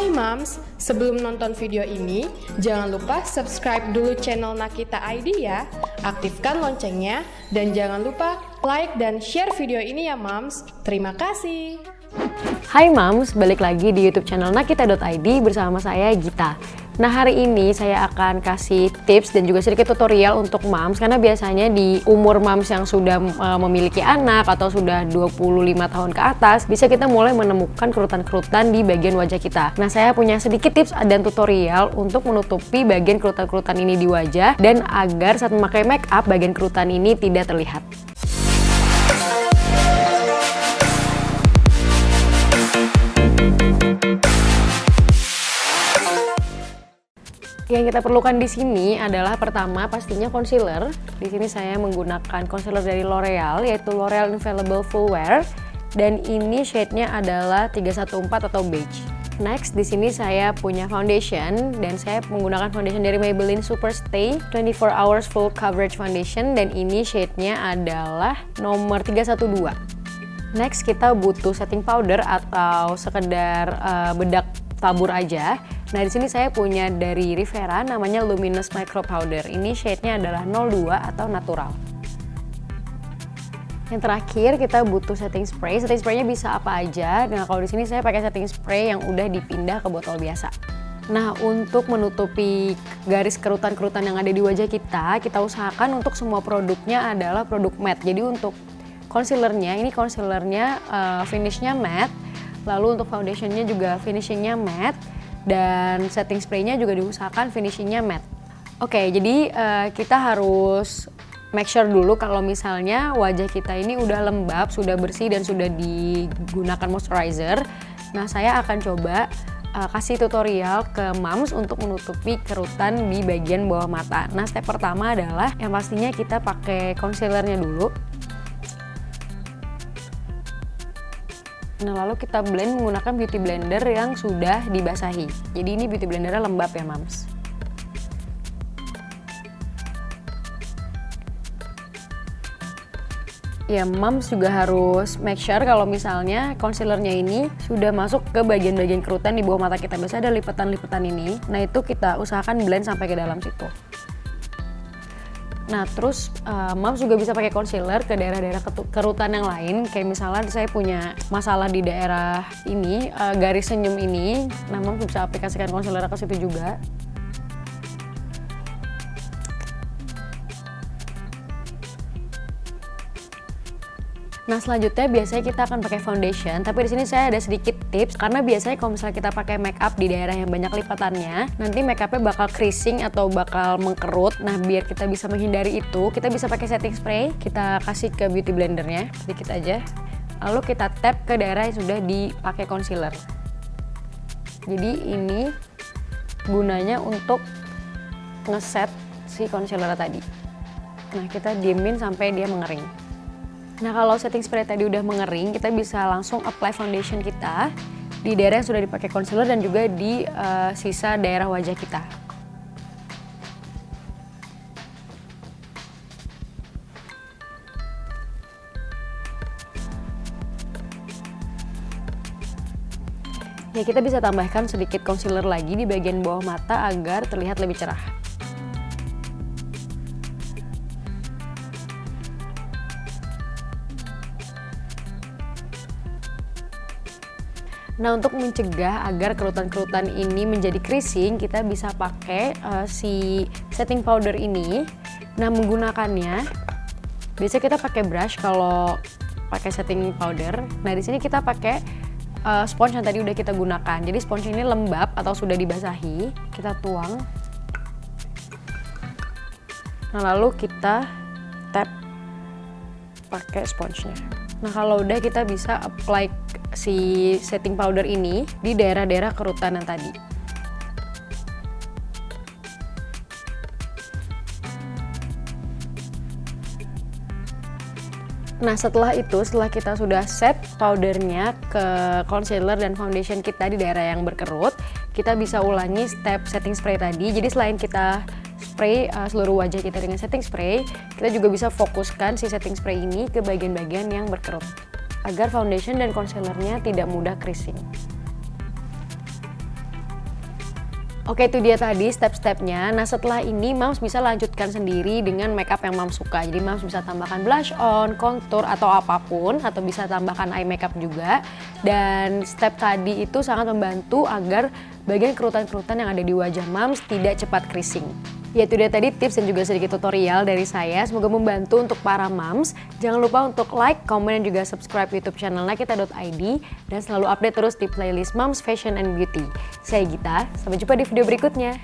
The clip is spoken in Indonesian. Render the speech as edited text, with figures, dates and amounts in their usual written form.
Hai Mams, sebelum nonton video ini, jangan lupa subscribe dulu channel Nakita ID ya, aktifkan loncengnya, dan jangan lupa like dan share video ini ya Mams. Terima kasih. Hai Mams, balik lagi di YouTube channel Nakita.id bersama saya Gita. Nah hari ini saya akan kasih tips dan juga sedikit tutorial untuk Mams, karena biasanya di umur Mams yang sudah memiliki anak atau sudah 25 tahun ke atas, bisa kita mulai menemukan kerutan-kerutan di bagian wajah kita. Nah saya punya sedikit tips dan tutorial untuk menutupi bagian kerutan-kerutan ini di wajah, dan agar saat memakai make up bagian kerutan ini tidak terlihat. Yang kita perlukan di sini adalah pertama pastinya concealer. Di sini saya menggunakan concealer dari L'Oreal, yaitu L'Oreal Infallible Full Wear, dan ini shade-nya adalah 314 atau beige. Next, di sini saya punya foundation, dan saya menggunakan foundation dari Maybelline Superstay 24 Hours Full Coverage Foundation, dan ini shade-nya adalah nomor 312. Next, kita butuh setting powder atau sekedar bedak tabur aja. Nah, di sini saya punya dari Rivera, namanya Luminous Micro Powder. Ini shade-nya adalah 02 atau natural. Yang terakhir kita butuh setting spray. Setting spray-nya bisa apa aja. Nah, kalau di sini saya pakai setting spray yang udah dipindah ke botol biasa. Nah, untuk menutupi garis kerutan-kerutan yang ada di wajah kita usahakan untuk semua produknya adalah produk matte. Jadi untuk concealernya, ini concealernya finishnya matte. Lalu untuk foundationnya juga finishingnya matte, dan setting spraynya juga diusahakan finishingnya matte. Oke, jadi kita harus make sure dulu kalau misalnya wajah kita ini udah lembab, sudah bersih, dan sudah digunakan moisturizer. Nah, saya akan coba kasih tutorial ke Mams untuk menutupi kerutan di bagian bawah mata. Nah, step pertama adalah yang pastinya kita pakai concealernya dulu. Nah, lalu kita blend menggunakan beauty blender yang sudah dibasahi. Jadi ini beauty blendernya lembab ya Mams. Ya, Mams juga harus make sure kalau misalnya concealernya ini sudah masuk ke bagian-bagian kerutan di bawah mata kita. Biasanya ada lipatan-lipatan ini. Nah, itu kita usahakan blend sampai ke dalam situ. Nah, terus Mams juga bisa pakai concealer ke daerah-daerah kerutan yang lain. Kayak misalnya saya punya masalah di daerah ini, garis senyum ini. Nah, Mams bisa aplikasikan concealer ke situ juga. Nah, selanjutnya biasanya kita akan pakai foundation, tapi di sini saya ada sedikit tips, karena biasanya kalau misalnya kita pakai make up di daerah yang banyak lipatannya, nanti make upnya bakal creasing atau bakal mengkerut. Nah, biar kita bisa menghindari itu, kita bisa pakai setting spray, kita kasih ke beauty blendernya sedikit aja, lalu kita tap ke daerah yang sudah dipakai concealer. Jadi ini gunanya untuk ngeset si concealer tadi. Nah, kita diemin sampai dia mengering. Nah, kalau setting spray tadi udah mengering, kita bisa langsung apply foundation kita di daerah yang sudah dipakai concealer dan juga di sisa daerah wajah kita. Ya, kita bisa tambahkan sedikit concealer lagi di bagian bawah mata agar terlihat lebih cerah. Nah, untuk mencegah agar kerutan-kerutan ini menjadi creasing, kita bisa pakai si setting powder ini. Nah, menggunakannya, biasanya kita pakai brush kalau pakai setting powder. Nah, di sini kita pakai sponge yang tadi udah kita gunakan. Jadi sponge ini lembab atau sudah dibasahi. Kita tuang. Nah, lalu kita tap pakai sponge-nya. Nah, kalau udah kita bisa apply si setting powder ini di daerah-daerah kerutan yang tadi. Nah, setelah kita sudah set powdernya ke concealer dan foundation kita di daerah yang berkerut, kita bisa ulangi step setting spray tadi. Jadi selain kita spray seluruh wajah kita dengan setting spray, kita juga bisa fokuskan si setting spray ini ke bagian-bagian yang berkerut, agar foundation dan concealernya tidak mudah creasing. Oke, itu dia tadi step-stepnya. Nah setelah ini Mams bisa lanjutkan sendiri dengan makeup yang Mams suka. Jadi Mams bisa tambahkan blush on, contour atau apapun, atau bisa tambahkan eye makeup juga. Dan step tadi itu sangat membantu agar bagian kerutan-kerutan yang ada di wajah Mams tidak cepat krising. Ya itu dia tadi tips dan juga sedikit tutorial dari saya. Semoga membantu untuk para moms. Jangan lupa untuk like, comment, dan juga subscribe YouTube channel nakita.id dan selalu update terus di playlist Moms Fashion and Beauty. Saya Gita, sampai jumpa di video berikutnya.